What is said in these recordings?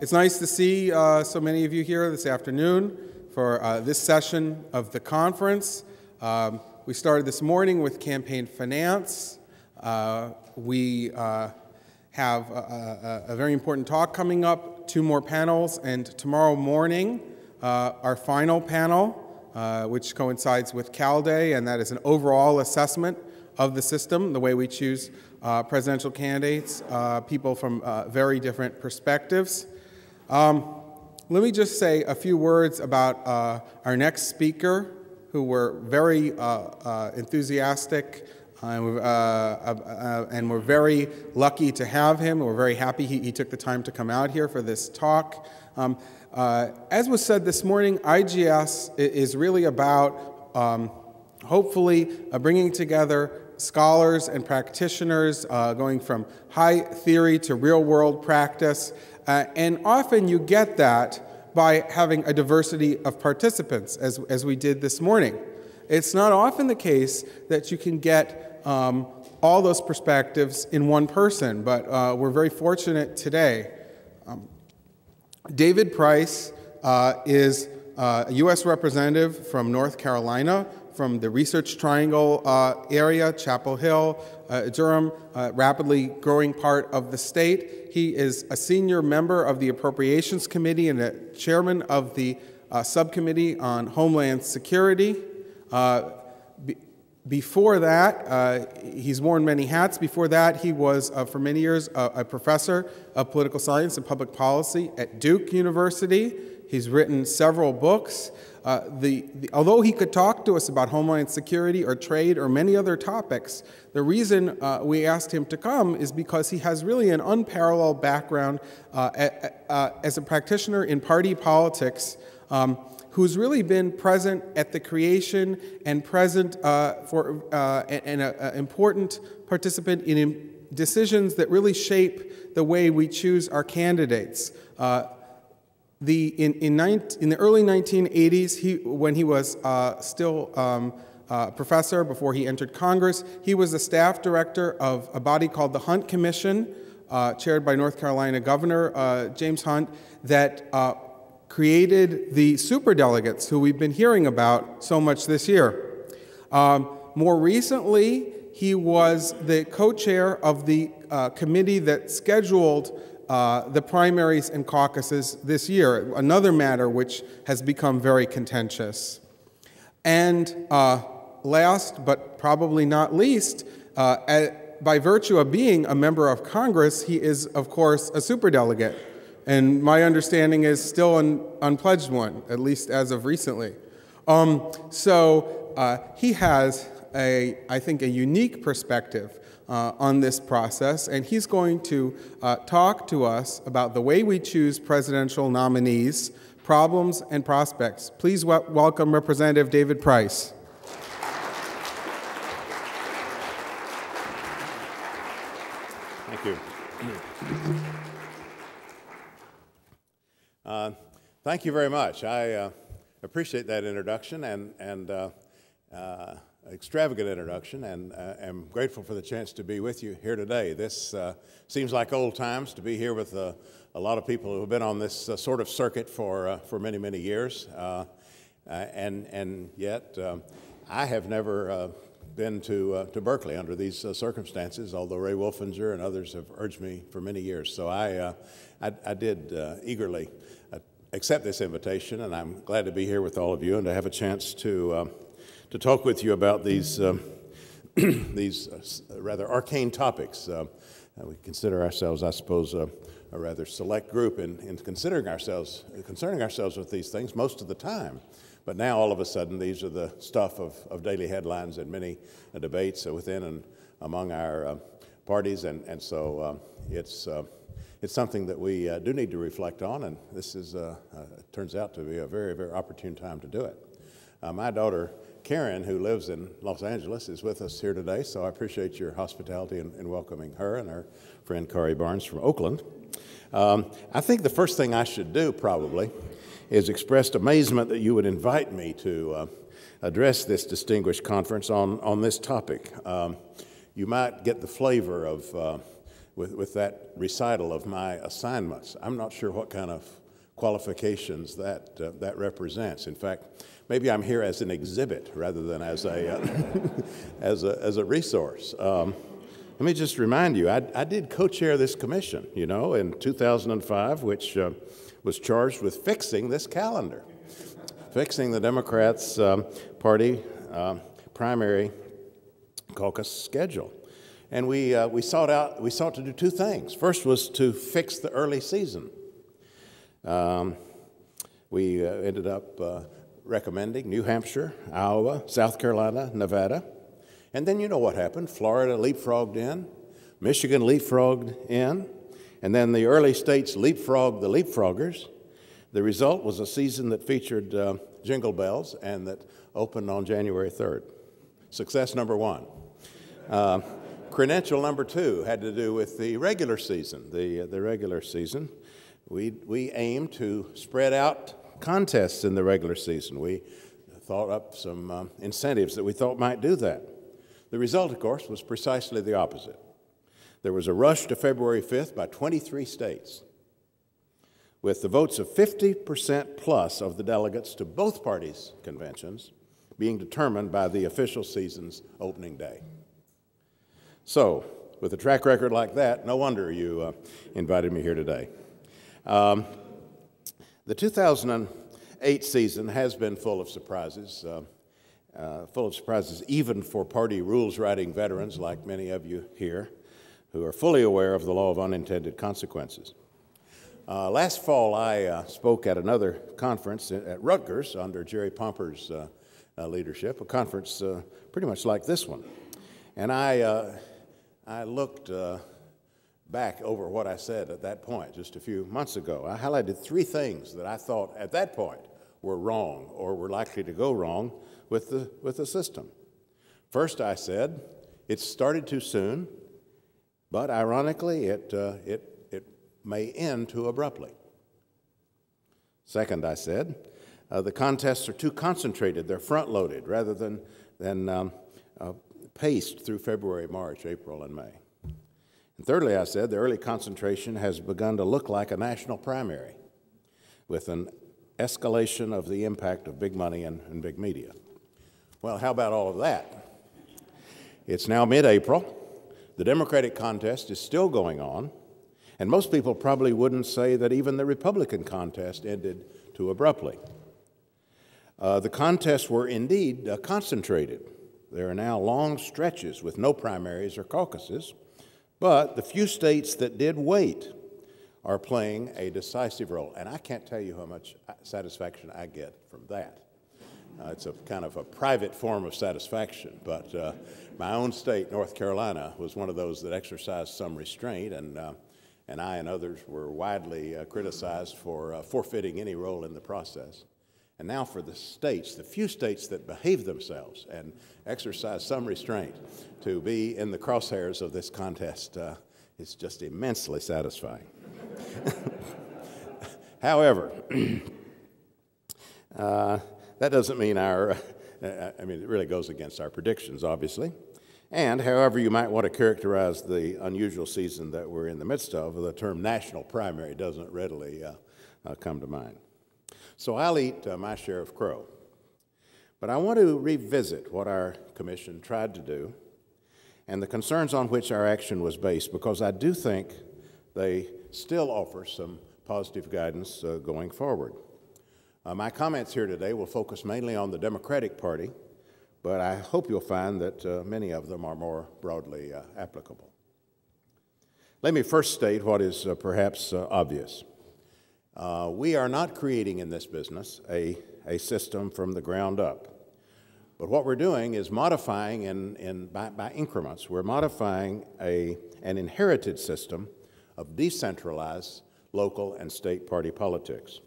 It's nice to see so many of you here this afternoon for this session of the conference. We started this morning with campaign finance. We have a very important talk coming up, 2 more panels, and tomorrow morning, our final panel, which coincides with Cal Day, and that is an overall assessment of the system, the way we choose presidential candidates, people from very different perspectives. Let me just say a few words about our next speaker, who we're very enthusiastic and we're very lucky to have him. We're very happy he took the time to come out here for this talk. As was said this morning, IGS is really about hopefully bringing together scholars and practitioners going from high theory to real-world practice. And often you get that by having a diversity of participants, as we did this morning. It's not often the case that you can get all those perspectives in one person, but we're very fortunate today. David Price is a U.S. representative from North Carolina, from the Research Triangle area, Chapel Hill, Durham, rapidly growing part of the state. He is a senior member of the Appropriations Committee and the chairman of the Subcommittee on Homeland Security. Before that, he's worn many hats. Before that, he was, for many years, a professor of political science and public policy at Duke University. He's written several books. Although he could talk to us about Homeland Security or trade or many other topics, the reason we asked him to come is because he has really an unparalleled background as a practitioner in party politics, who's really been present at the creation and present and an important participant in decisions that really shape the way we choose our candidates. In the early 1980s, when he was still a professor before he entered Congress, he was the staff director of a body called the Hunt Commission, chaired by North Carolina Governor James Hunt, that created the superdelegates, who we've been hearing about so much this year. More recently, he was the co-chair of the committee that scheduled the primaries and caucuses this year, another matter which has become very contentious. And last but probably not least, by virtue of being a member of Congress, he is, of course, a superdelegate. And my understanding is still an unpledged one, at least as of recently. So he has, I think, a unique perspective on this process, and he's going to talk to us about the way we choose presidential nominees, problems, and prospects. Please welcome Representative David Price. Thank you. Thank you very much. I appreciate that introduction and extravagant introduction, and am grateful for the chance to be with you here today. This seems like old times to be here with a lot of people who have been on this sort of circuit for many, many years, and yet I have never been to Berkeley under these circumstances, although Ray Wolfinger and others have urged me for many years. So I did eagerly accept this invitation, and I'm glad to be here with all of you and to have a chance to talk with you about these these rather arcane topics. We consider ourselves, I suppose, a rather select group in concerning ourselves with these things most of the time. But now, all of a sudden, these are the stuff of daily headlines and many debates within and among our parties, and so it's something that we do need to reflect on, and this is turns out to be a very, very opportune time to do it. My daughter Karen, who lives in Los Angeles, is with us here today, so I appreciate your hospitality in welcoming her and her friend Kari Barnes from Oakland. I think the first thing I should do probably is express amazement that you would invite me to address this distinguished conference on this topic. You might get the flavor of with that recital of my assignments. I'm not sure what kind of qualifications that represents. In fact, maybe I'm here as an exhibit rather than as a as a resource. Let me just remind you, I did co-chair this commission, you know, in 2005, which was charged with fixing this calendar, fixing the Democrats' party primary caucus schedule. And we sought to do two things. First was to fix the early season. We ended up recommending New Hampshire, Iowa, South Carolina, Nevada. And then you know what happened. Florida leapfrogged in, Michigan leapfrogged in, and then the early states leapfrogged the leapfroggers. The result was a season that featured jingle bells and that opened on January 3rd. Success number one. Credential number two had to do with the regular season. The regular season, we aimed to spread out contests in the regular season. We thought up some incentives that we thought might do that. The result, of course, was precisely the opposite. There was a rush to February 5th by 23 states, with the votes of 50% plus of the delegates to both parties' conventions being determined by the official season's opening day. So, with a track record like that, no wonder you invited me here today. The 2008 season has been full of surprises even for party rules-writing veterans like many of you here who are fully aware of the law of unintended consequences. Last fall, I spoke at another conference at Rutgers under Jerry Pomper's leadership, a conference pretty much like this one. And I looked back over what I said at that point just a few months ago. I highlighted three things that I thought at that point were wrong or were likely to go wrong with the system. First, I said, it started too soon, but ironically, it may end too abruptly. Second, I said, the contests are too concentrated. They're front-loaded rather than paced through February, March, April, and May. And thirdly, I said, the early concentration has begun to look like a national primary with an escalation of the impact of big money and big media. Well, how about all of that? It's now mid-April. The Democratic contest is still going on, and most people probably wouldn't say that even the Republican contest ended too abruptly. The contests were indeed concentrated. There are now long stretches with no primaries or caucuses, but the few states that did wait are playing a decisive role, and I can't tell you how much satisfaction I get from that. It's a kind of a private form of satisfaction, but my own state, North Carolina, was one of those that exercised some restraint, and I and others were widely criticized for forfeiting any role in the process. And now for the states, the few states that behave themselves and exercise some restraint to be in the crosshairs of this contest is just immensely satisfying. However, that doesn't mean it really goes against our predictions, obviously. And however you might want to characterize the unusual season that we're in the midst of, the term national primary doesn't readily come to mind. So I'll eat my share of crow. But I want to revisit what our commission tried to do and the concerns on which our action was based, because I do think they still offer some positive guidance going forward. My comments here today will focus mainly on the Democratic Party, but I hope you'll find that many of them are more broadly applicable. Let me first state what is perhaps obvious. We are not creating in this business a system from the ground up. But what we're doing is modifying by increments. We're modifying an inherited system of decentralized local and state party politics.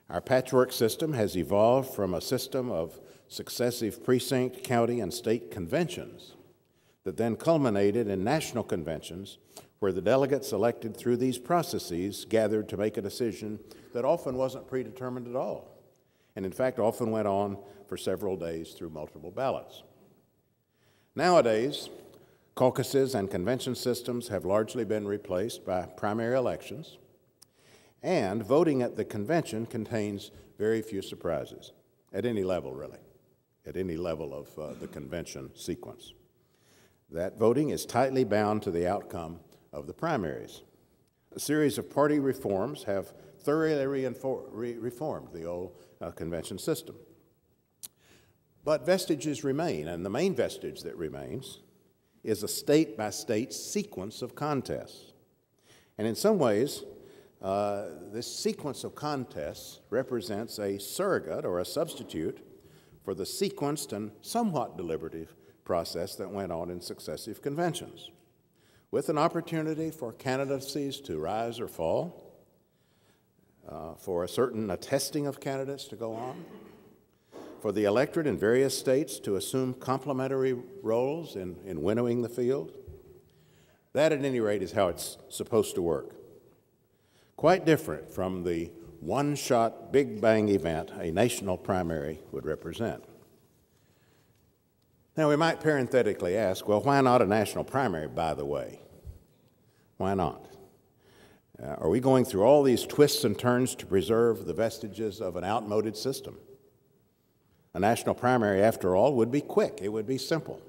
Our patchwork system has evolved from a system of successive precinct, county, and state conventions that then culminated in national conventions where the delegates elected through these processes gathered to make a decision that often wasn't predetermined at all, and in fact often went on for several days through multiple ballots. Nowadays, Caucuses and convention systems have largely been replaced by primary elections, and voting at the convention contains very few surprises, at any level, really, at any level of the convention sequence. That voting is tightly bound to the outcome of the primaries. A series of party reforms have thoroughly reformed the old convention system. But vestiges remain, and the main vestige that remains is a state-by-state sequence of contests. And in some ways, this sequence of contests represents a surrogate or a substitute for the sequenced and somewhat deliberative process that went on in successive conventions, with an opportunity for candidacies to rise or fall, for a certain attesting of candidates to go on, for the electorate in various states to assume complementary roles in winnowing the field. That, at any rate, is how it's supposed to work. Quite different from the one-shot, big-bang event a national primary would represent. Now, we might parenthetically ask, well, why not a national primary, by the way? Why not? Are we going through all these twists and turns to preserve the vestiges of an outmoded system? A national primary, after all, would be quick. It would be simple.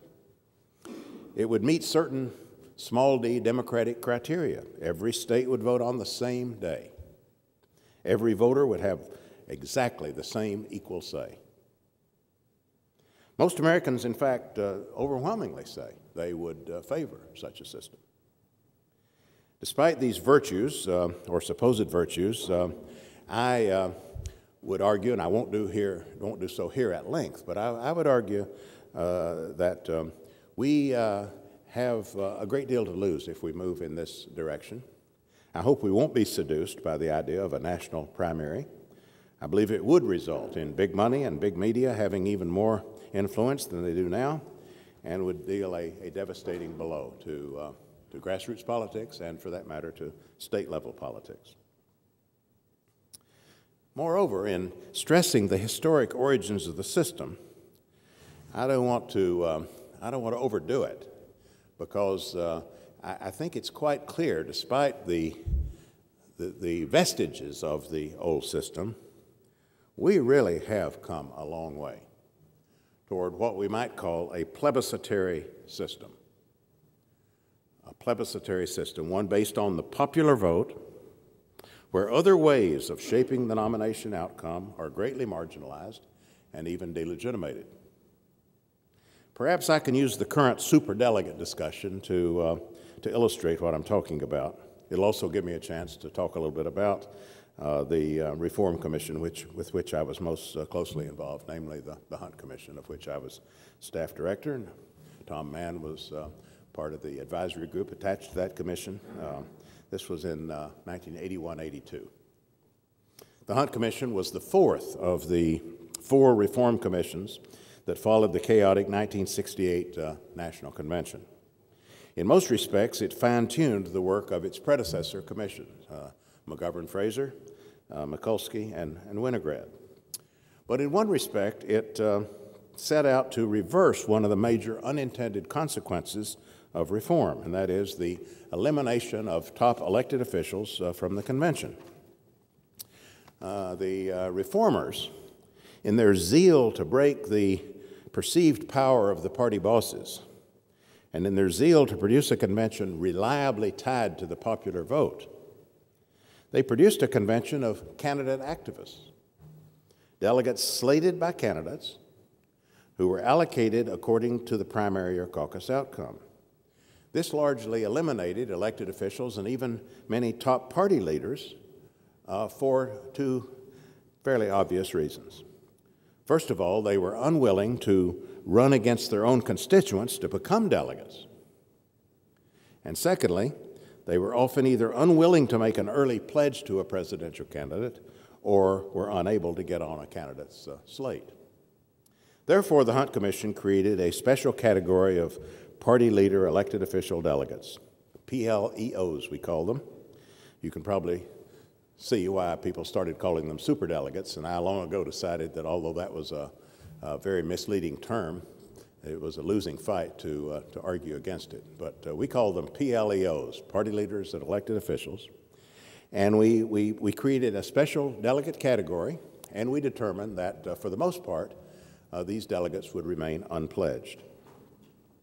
It would meet certain small d democratic criteria. Every state would vote on the same day. Every voter would have exactly the same equal say. Most Americans, in fact, overwhelmingly say they would favor such a system. Despite these virtues, or supposed virtues, I would argue, and I won't do so here at length, but I would argue that we have a great deal to lose if we move in this direction. I hope we won't be seduced by the idea of a national primary. I believe it would result in big money and big media having even more influence than they do now, and would deal a devastating blow to grassroots politics and, for that matter, to state-level politics. Moreover, in stressing the historic origins of the system, I don't want to overdo it, because I think it's quite clear, despite the vestiges of the old system, we really have come a long way toward what we might call a plebiscitary system. A plebiscitary system, one based on the popular vote, where other ways of shaping the nomination outcome are greatly marginalized and even delegitimated. Perhaps I can use the current superdelegate discussion to illustrate what I'm talking about. It'll also give me a chance to talk a little bit about the Reform Commission with which I was most closely involved, namely the Hunt Commission, of which I was staff director, and Tom Mann was part of the advisory group attached to that commission. This was in 1981-82. The Hunt Commission was the fourth of the four reform commissions that followed the chaotic 1968 National Convention. In most respects, it fine-tuned the work of its predecessor commissions, McGovern-Fraser, Mikulski, and Winograd. But in one respect, it set out to reverse one of the major unintended consequences of reform, and that is the elimination of top elected officials from the convention. The reformers, in their zeal to break the perceived power of the party bosses, and in their zeal to produce a convention reliably tied to the popular vote, they produced a convention of candidate activists, delegates slated by candidates who were allocated according to the primary or caucus outcome. This largely eliminated elected officials and even many top party leaders for two fairly obvious reasons. First of all, they were unwilling to run against their own constituents to become delegates. And secondly, they were often either unwilling to make an early pledge to a presidential candidate or were unable to get on a candidate's slate. Therefore, the Hunt Commission created a special category of party leader elected official delegates, PLEOs we call them. You can probably see why people started calling them superdelegates, and I long ago decided that although that was a very misleading term, It was a losing fight to argue against it. But we called them PLEOs, party leaders and elected officials. And we created a special delegate category, and we determined that for the most part, these delegates would remain unpledged,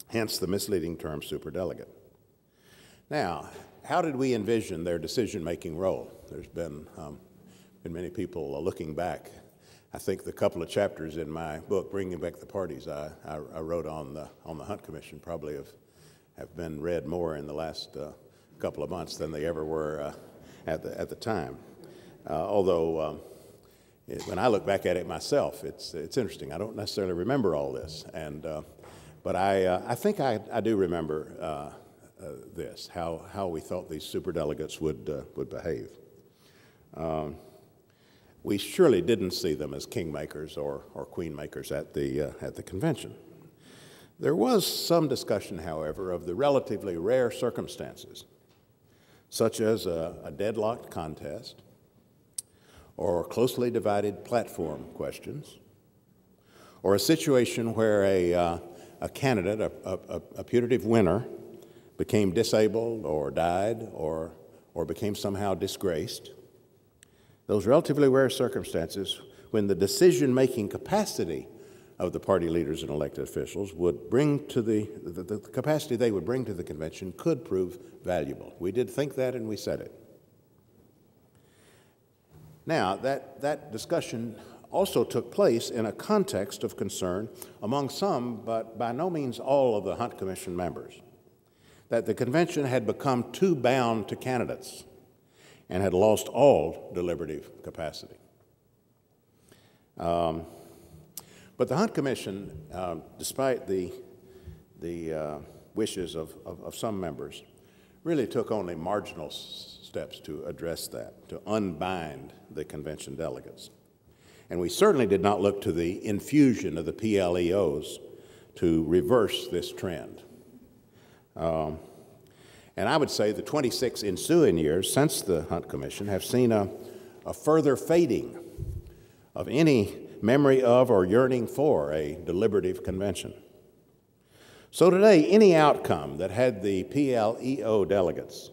hence the misleading term superdelegate. Now, how did we envision their decision-making role? There's been many people looking back. I think the couple of chapters in my book, Bringing Back the Parties, I wrote on the Hunt Commission probably have been read more in the last couple of months than they ever were at the time. Although when I look back at it myself, it's interesting. I don't necessarily remember all this, but I think I do remember this, how we thought these superdelegates would behave. We surely didn't see them as kingmakers or queenmakers at the convention. There was some discussion, however, of the relatively rare circumstances, such as a deadlocked contest or closely divided platform questions, or a situation where a candidate, a putative winner, became disabled or died or became somehow disgraced. Those relatively rare circumstances when the decision-making capacity of the party leaders and elected officials would bring to the capacity they would bring to the convention could prove valuable. We did think that, and we said it. Now, that discussion also took place in a context of concern among some, but by no means all, of the Hunt Commission members, that the convention had become too bound to candidates and had lost all deliberative capacity. But the Hunt Commission, despite the wishes of some members, really took only marginal steps to address that, to unbind the convention delegates. And we certainly did not look to the infusion of the PLEOs to reverse this trend. And I would say the 26 ensuing years since the Hunt Commission have seen a further fading of any memory of or yearning for a deliberative convention. So today, any outcome that had the PLEO delegates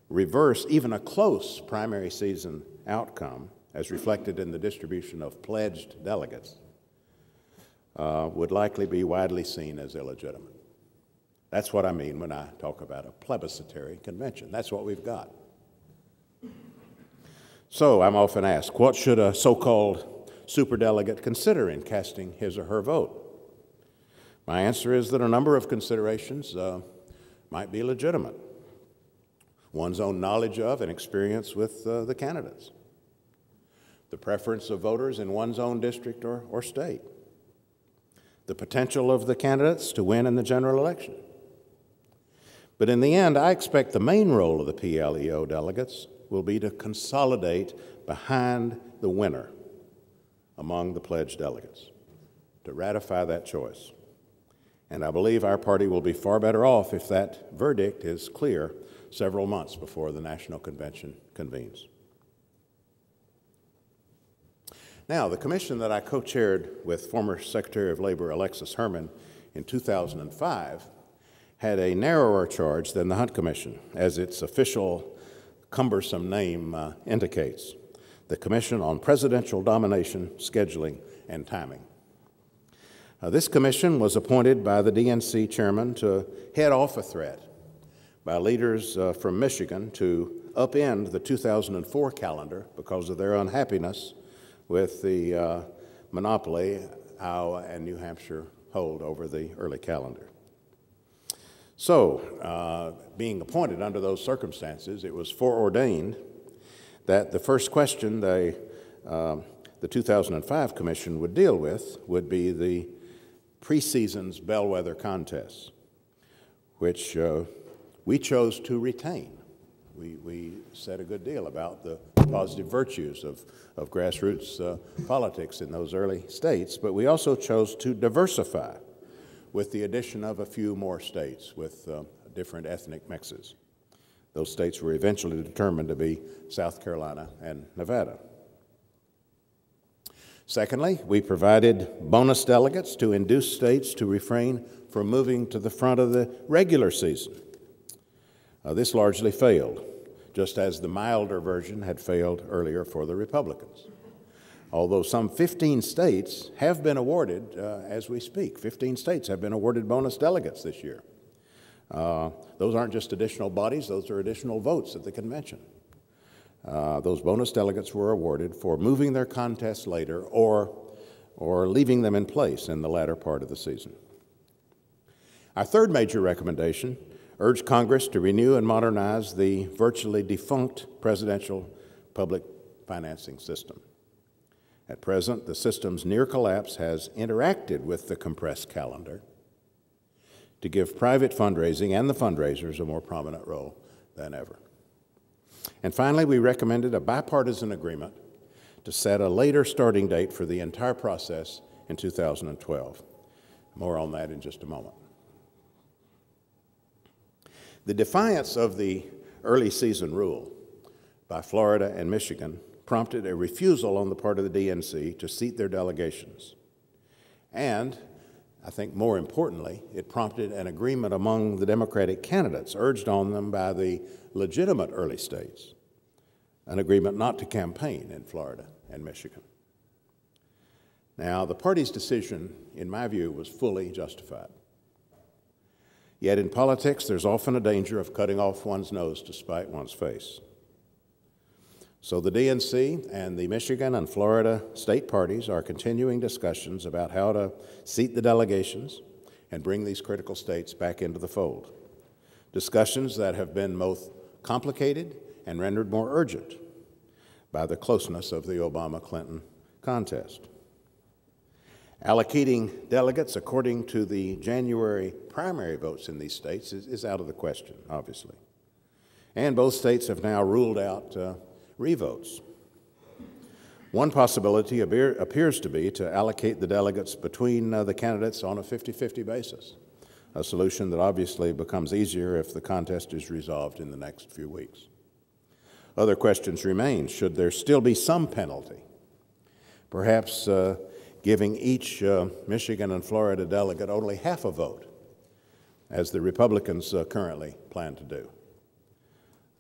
reverse even a close primary season outcome, as reflected in the distribution of pledged delegates, would likely be widely seen as illegitimate. That's what I mean when I talk about a plebiscitary convention. That's what we've got. So I'm often asked, what should a so-called superdelegate consider in casting his or her vote? My answer is that a number of considerations might be legitimate. One's own knowledge of and experience with the candidates, the preference of voters in one's own district or state, the potential of the candidates to win in the general election. But in the end, I expect the main role of the PLEO delegates will be to consolidate behind the winner among the pledged delegates, to ratify that choice. And I believe our party will be far better off if that verdict is clear several months before the National Convention convenes. Now, the commission that I co-chaired with former Secretary of Labor Alexis Herman in 2005 had a narrower charge than the Hunt Commission, as its official cumbersome name indicates, the Commission on Presidential Nomination, Scheduling, and Timing. This commission was appointed by the DNC chairman to head off a threat by leaders from Michigan to upend the 2004 calendar because of their unhappiness with the monopoly Iowa and New Hampshire hold over the early calendar. So, being appointed under those circumstances, it was foreordained that the first question the 2005 commission would deal with would be the preseason's bellwether contests, which we chose to retain. We said a good deal about the positive virtues of grassroots politics in those early states, but we also chose to diversify with the addition of a few more states with different ethnic mixes. Those states were eventually determined to be South Carolina and Nevada. Secondly, we provided bonus delegates to induce states to refrain from moving to the front of the regular season. This largely failed, just as the milder version had failed earlier for the Republicans. Although some 15 states have been awarded, as we speak, 15 states have been awarded bonus delegates this year. Those aren't just additional bodies, those are additional votes at the convention. Those bonus delegates were awarded for moving their contests later or leaving them in place in the latter part of the season. Our third major recommendation urged Congress to renew and modernize the virtually defunct presidential public financing system. At present, the system's near collapse has interacted with the compressed calendar to give private fundraising and the fundraisers a more prominent role than ever. And finally, we recommended a bipartisan agreement to set a later starting date for the entire process in 2012. More on that in just a moment. The defiance of the early season rule by Florida and Michigan prompted a refusal on the part of the DNC to seat their delegations. And, I think more importantly, it prompted an agreement among the Democratic candidates urged on them by the legitimate early states, an agreement not to campaign in Florida and Michigan. Now, the party's decision, in my view, was fully justified. Yet in politics, there's often a danger of cutting off one's nose to spite one's face. So the DNC and the Michigan and Florida state parties are continuing discussions about how to seat the delegations and bring these critical states back into the fold. Discussions that have been both complicated and rendered more urgent by the closeness of the Obama-Clinton contest. Allocating delegates according to the January primary votes in these states is out of the question, obviously. And both states have now ruled out revotes. One possibility appears to be to allocate the delegates between the candidates on a 50-50 basis, a solution that obviously becomes easier if the contest is resolved in the next few weeks. Other questions remain. Should there still be some penalty? Perhaps giving each Michigan and Florida delegate only half a vote, as the Republicans currently plan to do.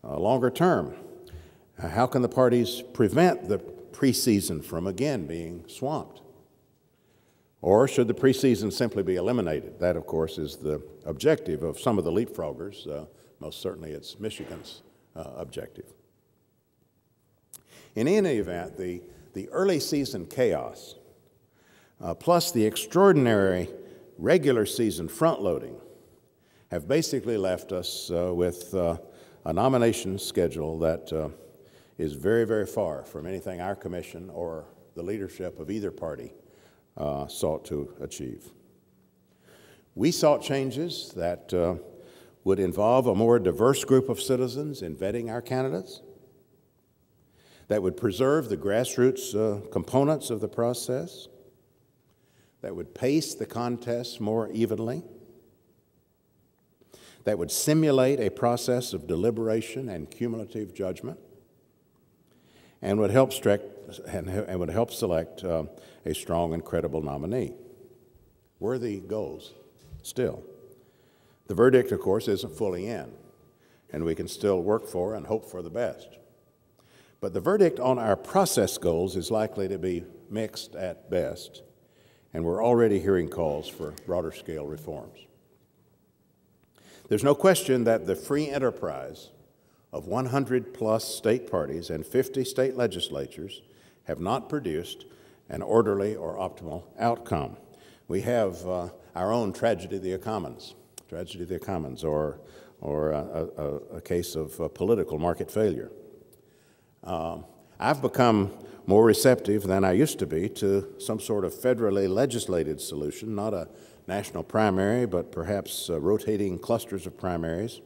Longer term, how can the parties prevent the preseason from again being swamped? Or should the preseason simply be eliminated? That, of course, is the objective of some of the leapfroggers. Most certainly it's Michigan's objective. In any event, the early season chaos, plus the extraordinary regular season front-loading, have basically left us with a nomination schedule that is very, very far from anything our commission or the leadership of either party sought to achieve. We sought changes that would involve a more diverse group of citizens in vetting our candidates, that would preserve the grassroots components of the process, that would pace the contests more evenly, that would simulate a process of deliberation and cumulative judgment, and would help select a strong and credible nominee. Worthy goals, still. The verdict, of course, isn't fully in, and we can still work for and hope for the best. But the verdict on our process goals is likely to be mixed at best, and we're already hearing calls for broader scale reforms. There's no question that the free enterprise of 100+ state parties and 50 state legislatures have not produced an orderly or optimal outcome. We have our own tragedy of the commons, or a case of political market failure. I've become more receptive than I used to be to some sort of federally legislated solution, not a national primary, but perhaps rotating clusters of primaries.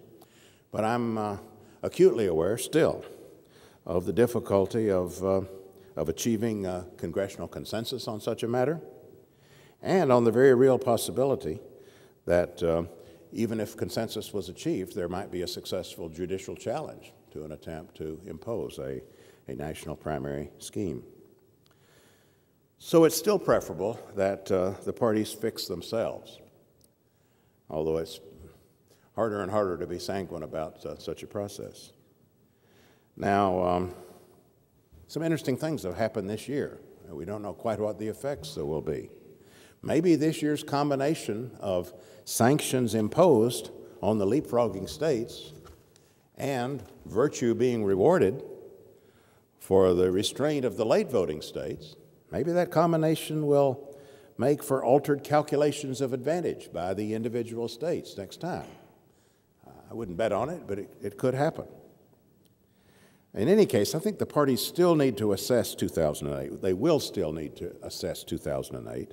But I'm acutely aware still of the difficulty of achieving congressional consensus on such a matter, and on the very real possibility that even if consensus was achieved, there might be a successful judicial challenge to an attempt to impose a national primary scheme. So it's still preferable that the parties fix themselves, although it's harder and harder to be sanguine about such a process. Now, some interesting things have happened this year. We don't know quite what the effects will be. Maybe this year's combination of sanctions imposed on the leapfrogging states and virtue being rewarded for the restraint of the late voting states, maybe that combination will make for altered calculations of advantage by the individual states next time. I wouldn't bet on it, but it could happen. In any case, I think the parties still need to assess 2008. They will still need to assess 2008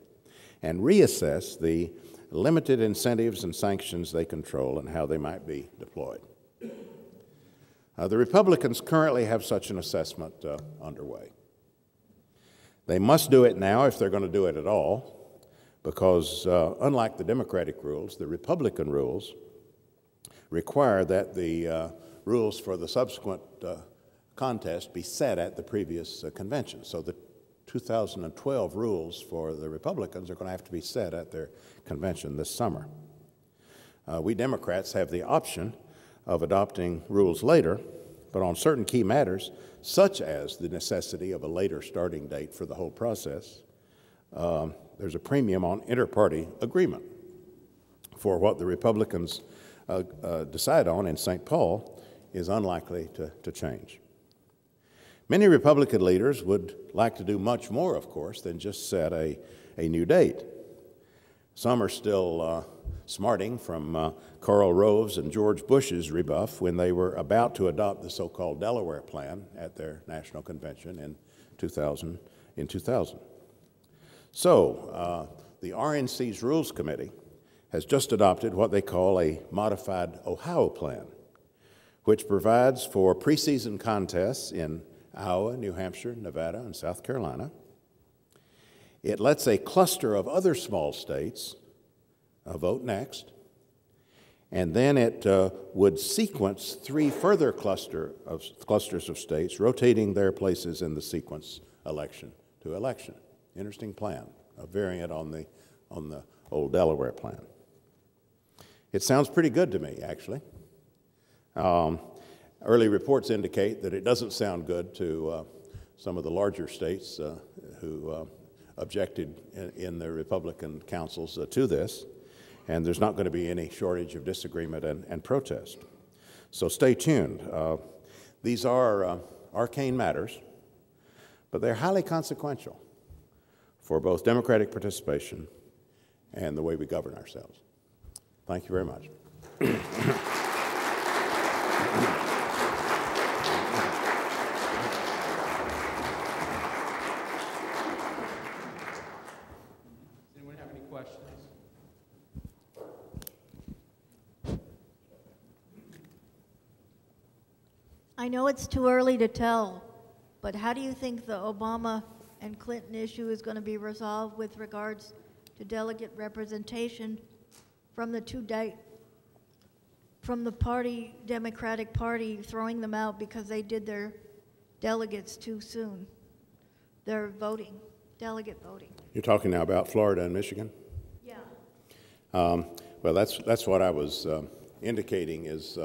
and reassess the limited incentives and sanctions they control and how they might be deployed. The Republicans currently have such an assessment underway. They must do it now if they're going to do it at all, because unlike the Democratic rules, the Republican rules require that the rules for the subsequent contest be set at the previous convention. So the 2012 rules for the Republicans are going to have to be set at their convention this summer. We Democrats have the option of adopting rules later, but on certain key matters, such as the necessity of a later starting date for the whole process, there's a premium on inter-party agreement for what the Republicans decide on in St. Paul is unlikely to change. Many Republican leaders would like to do much more, of course, than just set a new date. Some are still smarting from Karl Rove's and George Bush's rebuff when they were about to adopt the so-called Delaware Plan at their national convention in 2000. So the RNC's Rules Committee has just adopted what they call a modified Ohio Plan, which provides for preseason contests in Iowa, New Hampshire, Nevada, and South Carolina. It lets a cluster of other small states vote next, and then it would sequence 3 further clusters of states, rotating their places in the sequence election to election. Interesting plan, a variant on the old Delaware plan. It sounds pretty good to me, actually. Early reports indicate that it doesn't sound good to some of the larger states who objected in the Republican councils to this, and there's not going to be any shortage of disagreement and protest. So stay tuned. These are arcane matters, but they're highly consequential for both democratic participation and the way we govern ourselves. Thank you very much. I know it's too early to tell, but how do you think the Obama and Clinton issue is going to be resolved with regards to delegate representation from the Democratic Party throwing them out because they did their delegates too soon? Their delegate voting. You're talking now about Florida and Michigan? Yeah. Well, that's what I was indicating is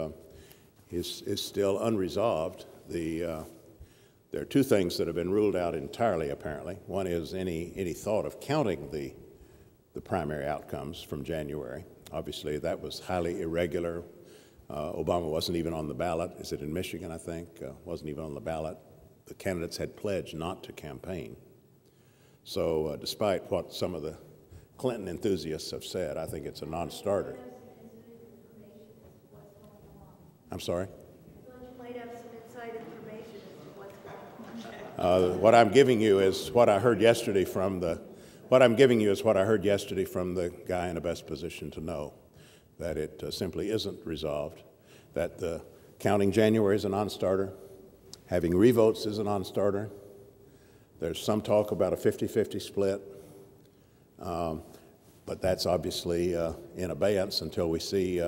still unresolved. There are 2 things that have been ruled out entirely, apparently. One is any thought of counting the primary outcomes from January. Obviously, that was highly irregular. Obama wasn't even on the ballot. Is it in Michigan, I think? Wasn't even on the ballot. The candidates had pledged not to campaign. So despite what some of the Clinton enthusiasts have said, I think it's a non-starter. I'm sorry? You might have some inside information as to what's going on. What I'm giving you is what I heard yesterday from the guy in the best position to know, that it simply isn't resolved, that the counting January is a non-starter, having revotes is a non-starter. There's some talk about a 50-50 split, but that's obviously in abeyance until we see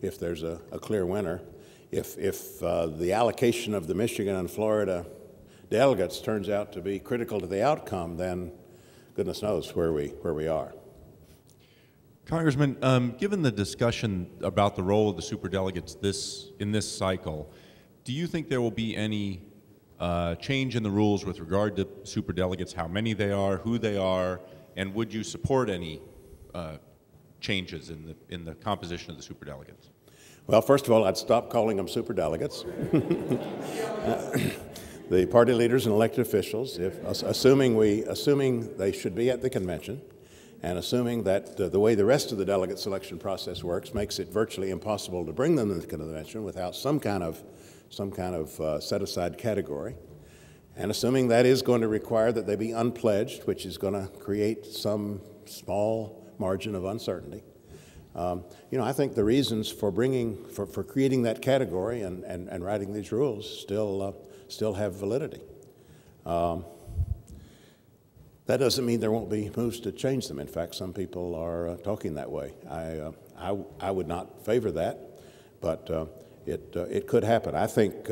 if there's a clear winner. If the allocation of the Michigan and Florida delegates turns out to be critical to the outcome, then goodness knows where we are. Congressman, given the discussion about the role of the superdelegates in this cycle, do you think there will be any change in the rules with regard to superdelegates, how many they are, who they are, and would you support any changes in the composition of the superdelegates? Well, first of all, I'd stop calling them superdelegates. The party leaders and elected officials, assuming they should be at the convention, and assuming that the way the rest of the delegate selection process works makes it virtually impossible to bring them to the convention without some kind of set-aside category, and assuming that is going to require that they be unpledged, which is going to create some small margin of uncertainty. I think the reasons for creating that category and writing these rules still have validity. That doesn't mean there won't be moves to change them. In fact, some people are talking that way. I would not favor that, but it could happen. I think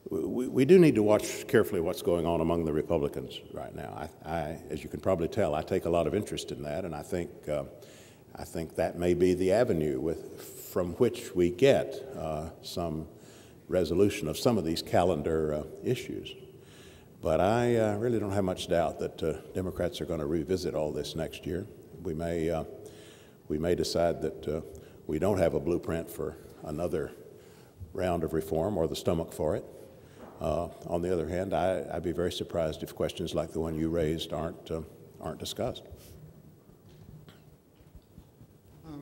we do need to watch carefully what's going on among the Republicans right now. As you can probably tell, I take a lot of interest in that, and I think that may be the avenue from which we get some resolution of some of these calendar issues. But I really don't have much doubt that Democrats are going to revisit all this next year. We may decide that we don't have a blueprint for another round of reform or the stomach for it. On the other hand, I'd be very surprised if questions like the one you raised aren't discussed.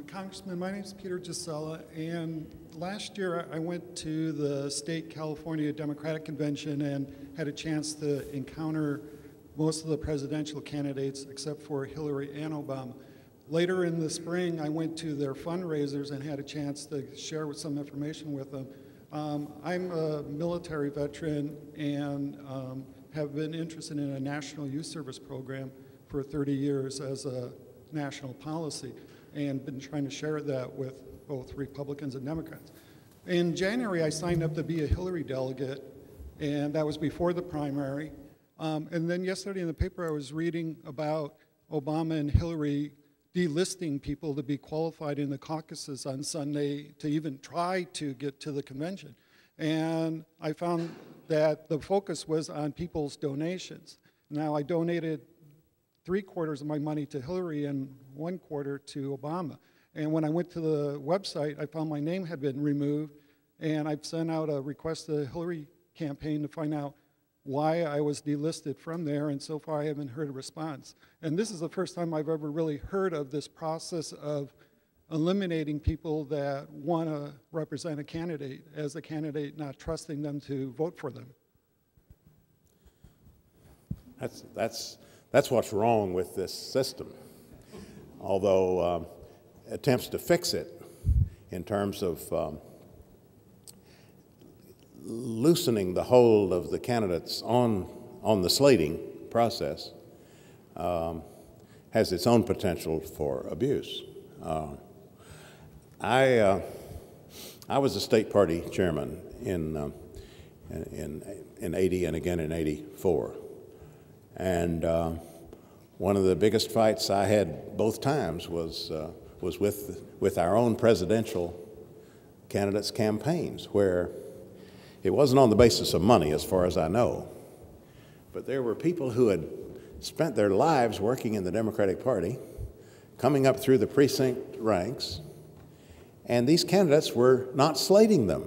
Congressman, my name is Peter Gisela, and last year I went to the state California Democratic Convention and had a chance to encounter most of the presidential candidates except for Hillary and Obama. Later in the spring, I went to their fundraisers and had a chance to share some information with them. I'm a military veteran and have been interested in a national youth service program for 30 years as a national policy, and been trying to share that with both Republicans and Democrats. In January, I signed up to be a Hillary delegate, and that was before the primary. And then yesterday in the paper, I was reading about Obama and Hillary delisting people to be qualified in the caucuses on Sunday to even try to get to the convention. And I found that the focus was on people's donations. Now, I donated 3/4 of my money to Hillary and 1/4 to Obama. And when I went to the website, I found my name had been removed, and I've sent out a request to the Hillary campaign to find out why I was delisted from there, and so far I haven't heard a response. And this is the first time I've ever really heard of this process of eliminating people that want to represent a candidate as a candidate, not trusting them to vote for them. That's what's wrong with this system. Although attempts to fix it in terms of loosening the hold of the candidates on the slating process has its own potential for abuse. I was a state party chairman in 80 and again in 84. And one of the biggest fights I had both times was with our own presidential candidates' campaigns, where it wasn't on the basis of money, as far as I know, but there were people who had spent their lives working in the Democratic Party, coming up through the precinct ranks, and these candidates were not slating them.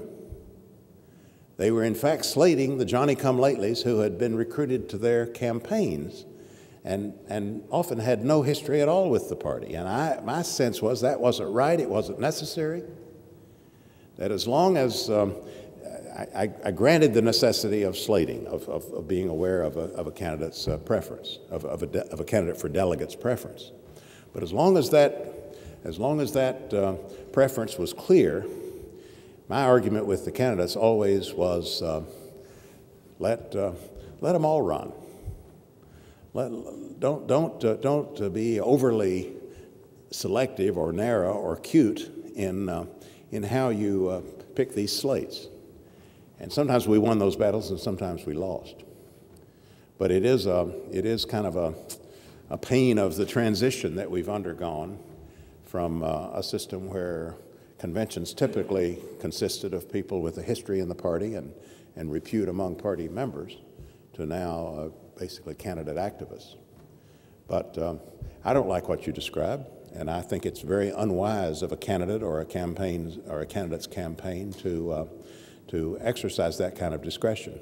They were in fact slating the Johnny-come-latelys who had been recruited to their campaigns and often had no history at all with the party. And my sense was that wasn't right, it wasn't necessary, that as long as I granted the necessity of slating, of being aware of a candidate's preference, of a candidate for delegate's preference. But as long as that preference was clear, my argument with the candidates always was, let them all run. Don't be overly selective or narrow or cute in how you pick these slates. And sometimes we won those battles, and sometimes we lost. But it is kind of pain of the transition that we've undergone from a system where conventions typically consisted of people with a history in the party and repute among party members to now basically candidate activists. But I don't like what you described, and I think it's very unwise of a candidate or a candidate's campaign to exercise that kind of discretion.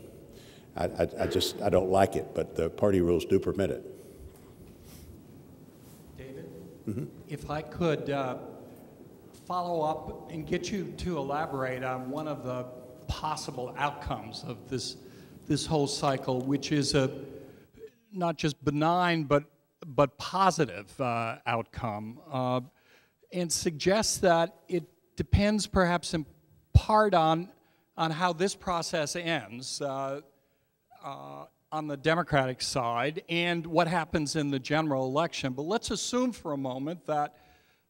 I don't like it, but the party rules do permit it. David, if I could follow up and get you to elaborate on one of the possible outcomes of this whole cycle, which is a not just benign but positive outcome, and suggests that it depends perhaps in part on how this process ends on the Democratic side and what happens in the general election. But let's assume for a moment that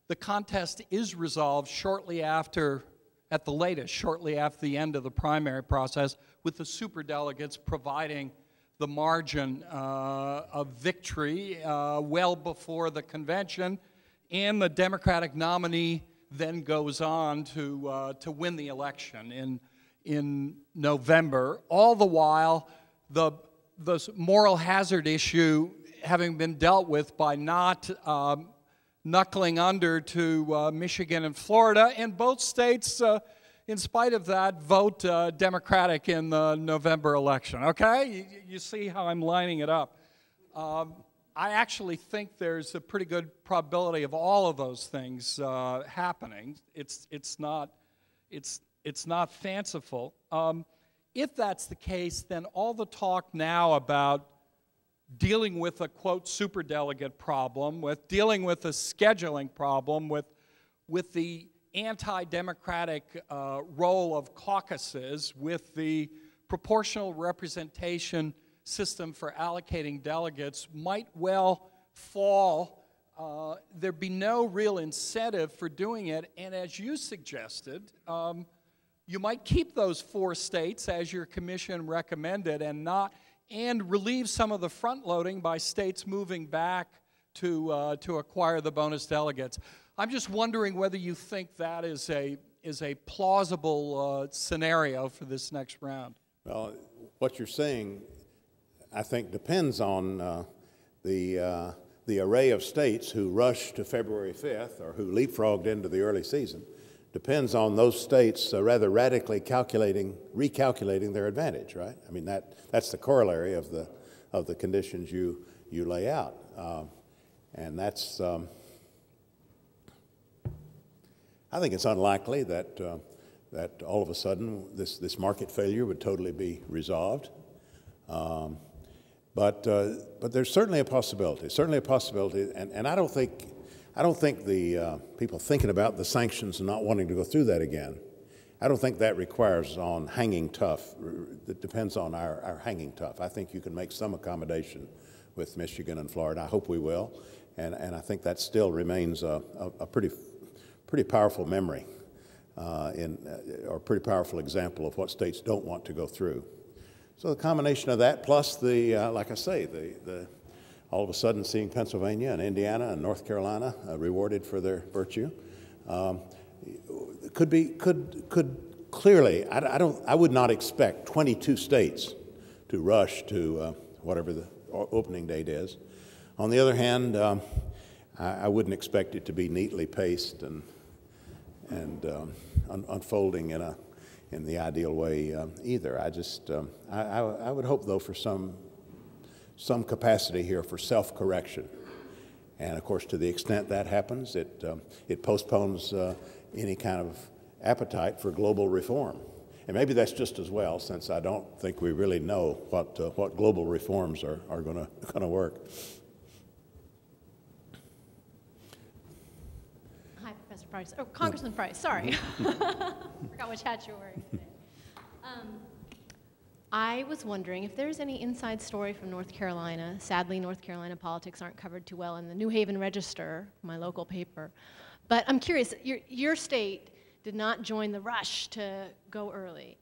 the contest is resolved shortly after, at the latest, shortly after the end of the primary process, with the superdelegates providing the margin of victory well before the convention, and the Democratic nominee then goes on to win the election in November, all the while the moral hazard issue having been dealt with by not knuckling under to Michigan and Florida, and both states, in spite of that, vote Democratic in the November election, okay? You see how I'm lining it up. I actually think there's a pretty good probability of all of those things happening. It's not fanciful. If that's the case, then all the talk now about dealing with a, quote, superdelegate problem, with dealing with a scheduling problem, with the anti-democratic role of caucuses, with the proportional representation system for allocating delegates might well fall. There'd be no real incentive for doing it, and as you suggested, you might keep those 4 states as your commission recommended and relieve some of the front loading by states moving back to acquire the bonus delegates. I'm just wondering whether you think that is a plausible scenario for this next round. Well, what you're saying, I think, depends on the array of states who rushed to February 5th or who leapfrogged into the early season. Depends on those states rather radically recalculating their advantage, right? I mean, that's the corollary of the conditions you lay out, and that's. I think it's unlikely that all of a sudden this market failure would totally be resolved, but there's certainly a possibility. And I don't think the people thinking about the sanctions and not wanting to go through that again, I don't think that requires on hanging tough. It depends on our hanging tough. I think you can make some accommodation with Michigan and Florida. I hope we will, and I think that still remains a pretty powerful memory or pretty powerful example of what states don't want to go through. So the combination of that plus like I say, all of a sudden seeing Pennsylvania and Indiana and North Carolina rewarded for their virtue could clearly. I would not expect 22 states to rush to whatever the opening date is. On the other hand, I wouldn't expect it to be neatly paced and unfolding in the ideal way either. I would hope though for some capacity here for self-correction, and of course to the extent that happens, it postpones any kind of appetite for global reform, and maybe that's just as well, since I don't think we really know what global reforms are going to work. Hi, Professor Price. Oh, Congressman Price. Sorry, forgot which hat you're wearing today. I was wondering if there's any inside story from North Carolina. Sadly, North Carolina politics aren't covered too well in the New Haven Register, my local paper. But I'm curious, your state did not join the rush to go early.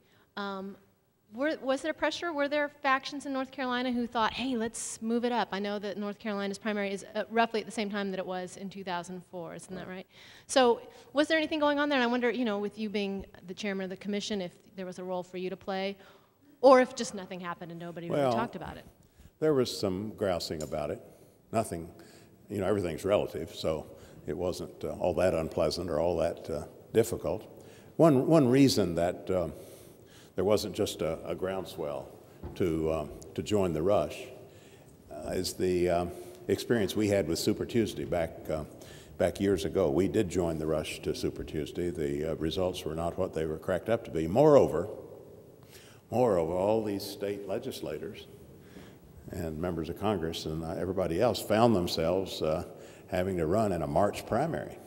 Was there pressure? Were there factions in North Carolina who thought, hey, let's move it up? I know that North Carolina's primary is roughly at the same time that it was in 2004, isn't that right? So was there anything going on there? And I wonder, you know, with you being the chairman of the commission, if there was a role for you to play, or if just nothing happened and nobody really talked about it. There was some grousing about it. Nothing, you know, everything's relative, so it wasn't all that unpleasant or all that difficult. One reason that there wasn't just a groundswell to join the rush is the experience we had with Super Tuesday back years ago. We did join the rush to Super Tuesday. The results were not what they were cracked up to be. Moreover, all these state legislators and members of Congress and everybody else found themselves having to run in a March primary.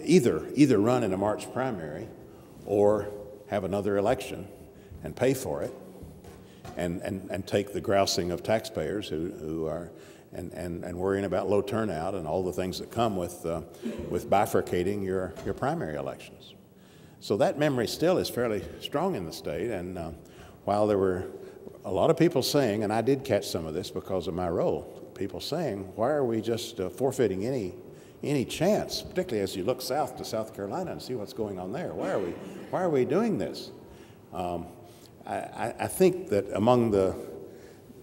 Either run in a March primary or have another election and pay for it and take the grousing of taxpayers who are and worrying about low turnout and all the things that come with bifurcating your primary elections. So that memory still is fairly strong in the state, and while there were a lot of people saying, and I did catch some of this because of my role, people saying, why are we just forfeiting any chance, particularly as you look south to South Carolina and see what's going on there? Why are we doing this? I think that among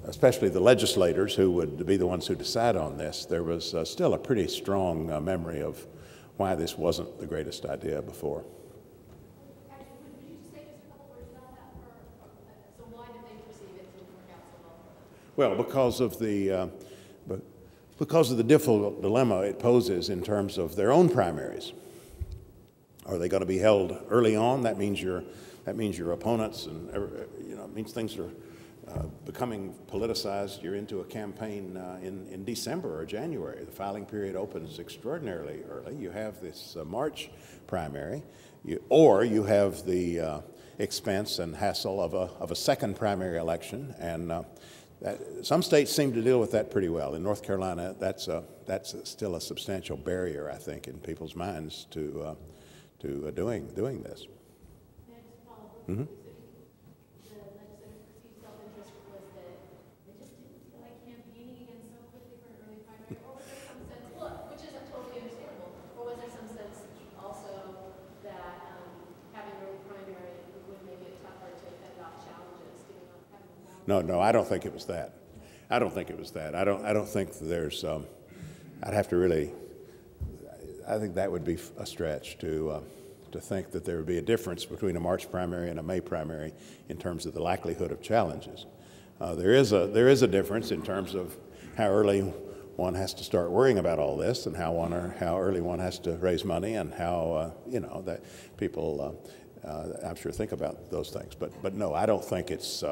especially the legislators who would be the ones who decide on this, there was still a pretty strong memory of why this wasn't the greatest idea before. Would you just say just a couple words about that? So why did they perceive it didn't work out so well for them? Well, because of the difficult dilemma it poses in terms of their own primaries. Are they going to be held early on? That means your opponents, and it means things are becoming politicized. You're into a campaign in December or January. The filing period opens extraordinarily early. You have this March primary, or you have the expense and hassle of a second primary election, and some states seem to deal with that pretty well. In North Carolina, that's still a substantial barrier, I think, in people's minds to doing this. May I just follow up? Mm-hmm. The legislators' perceived self-interest was that they just didn't feel like campaigning again so quickly for an early primary, or was there some sense, which is totally understandable, or was there some sense also that having an early primary would make it tougher to fend off challenges, giving up having No, I don't think it was that. I don't think there's, I'd have to really, I think that would be a stretch to think that there would be a difference between a March primary and a May primary in terms of the likelihood of challenges. There is a difference in terms of how early one has to start worrying about all this, and how early one has to raise money, and how that people I'm sure think about those things. But no, I don't think it's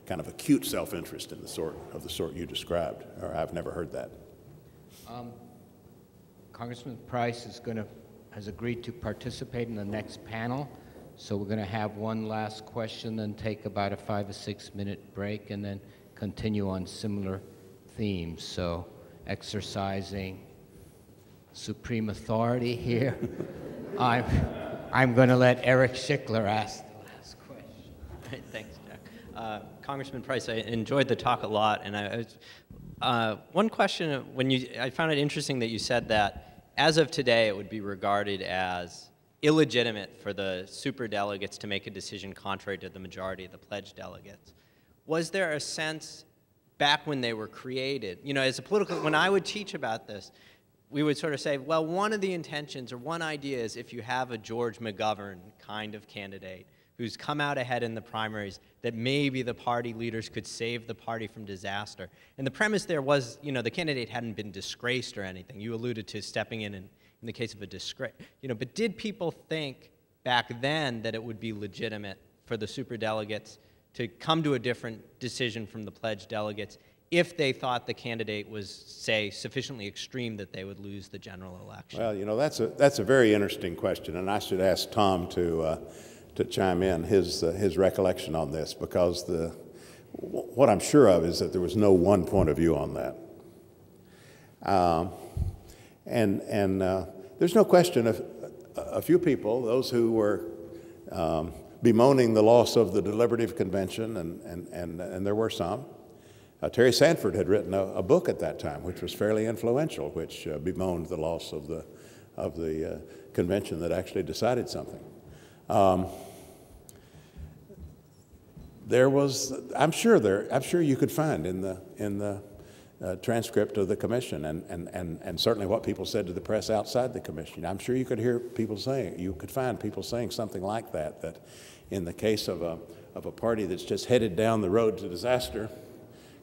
kind of acute self-interest in the sort you described, or I've never heard that. Congressman Price has agreed to participate in the next panel, so we're going to have one last question, then take about a 5 or 6 minute break, and then continue on similar themes. So, exercising supreme authority here, I'm going to let Eric Schickler ask the last question. All right, thanks, Jack. Congressman Price, I enjoyed the talk a lot, and one question, I found it interesting that you said that as of today it would be regarded as illegitimate for the superdelegates to make a decision contrary to the majority of the pledge delegates. Was there a sense back when they were created, as a when I would teach about this, we would sort of say, well, one of the intentions or one idea is if you have a George McGovern kind of candidate who's come out ahead in the primaries, that maybe the party leaders could save the party from disaster. And the premise there was, the candidate hadn't been disgraced or anything. You alluded to stepping in the case of a disgrace. But did people think back then that it would be legitimate for the superdelegates to come to a different decision from the pledged delegates if they thought the candidate was, say, sufficiently extreme that they would lose the general election? Well, that's a very interesting question, and I should ask Tom to chime in his recollection on this, because what I'm sure of is that there was no one point of view on that. And there's no question of a few people, those who were bemoaning the loss of the deliberative convention, and there were some. Terry Sanford had written a book at that time, which was fairly influential, which bemoaned the loss of the convention that actually decided something. There was, I'm sure you could find in the transcript of the commission, and certainly what people said to the press outside the commission. I'm sure you could hear people saying, you could find people saying something like that, that in the case of a party that's just headed down the road to disaster,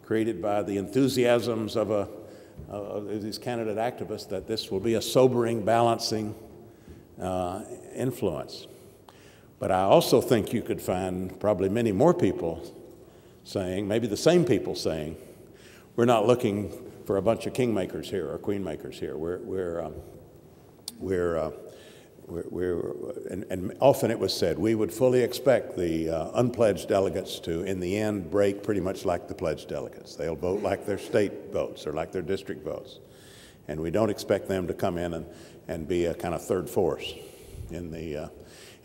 created by the enthusiasms of these candidate activists, that this will be a sobering, balancing influence. But I also think you could find probably many more people saying, maybe the same people saying, we're not looking for a bunch of kingmakers here or queenmakers here. And often it was said, we would fully expect the unpledged delegates to, in the end, break pretty much like the pledged delegates. They'll vote like their state votes or like their district votes. And we don't expect them to come in and be a kind of third force in the,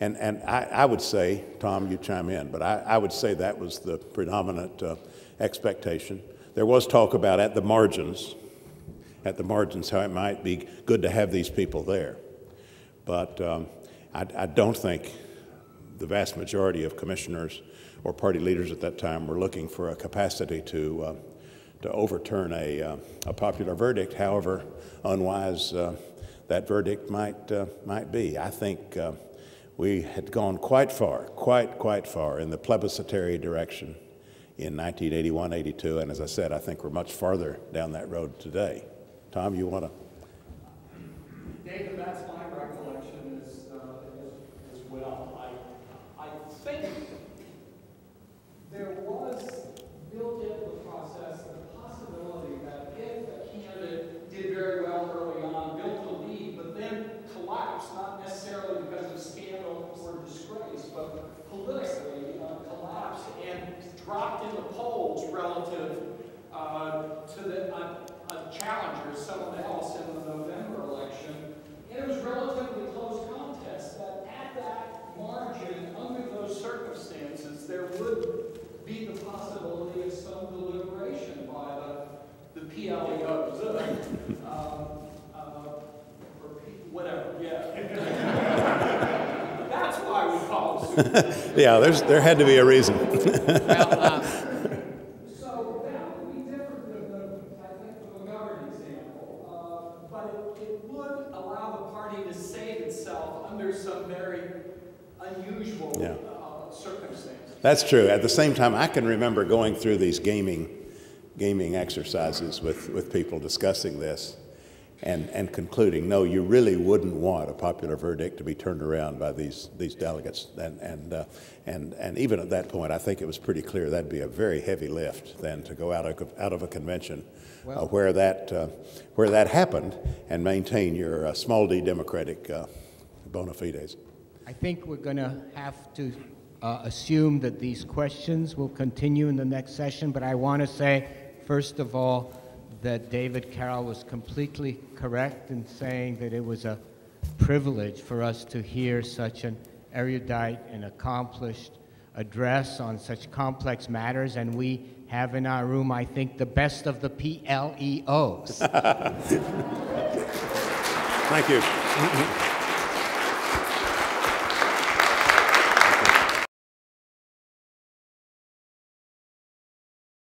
and I would say, Tom, you chime in, but I would say that was the predominant expectation. There was talk about at the margins, how it might be good to have these people there. But I don't think the vast majority of commissioners or party leaders at that time were looking for a capacity to overturn a popular verdict, however unwise that verdict might be. I think we had gone quite far in the plebiscitary direction in 1981, 82, and as I said, I think we're much farther down that road today. Tom, you want to? David, that's my recollection as well. I think there was built into the process the possibility that if a candidate did very well early on, built a lead, but then collapsed, not necessarily because of scandal or disgrace, but politically collapsed and dropped in the polls relative to the challenger, someone else in the November election. And it was relatively close contest, that at that margin, under those circumstances, there would be the possibility of some deliberation by the PLEOs. Or whatever, yeah. That's why we call it super. Yeah, there had to be a reason. Well, so that would be different than I think the McGovern example, but it would allow the party to save itself under some very unusual circumstances. That's true. At the same time, I can remember going through these gaming exercises with people discussing this and concluding, no, you really wouldn't want a popular verdict to be turned around by these delegates. And even at that point, I think it was pretty clear that'd be a very heavy lift then to go out of a convention where that happened and maintain your small d democratic bona fides. I think we're going to have to assume that these questions will continue in the next session, but I want to say, first of all, that David Carroll was completely correct in saying that it was a privilege for us to hear such an erudite and accomplished address on such complex matters, and we have in our room, I think, the best of the PLEOs. Thank you.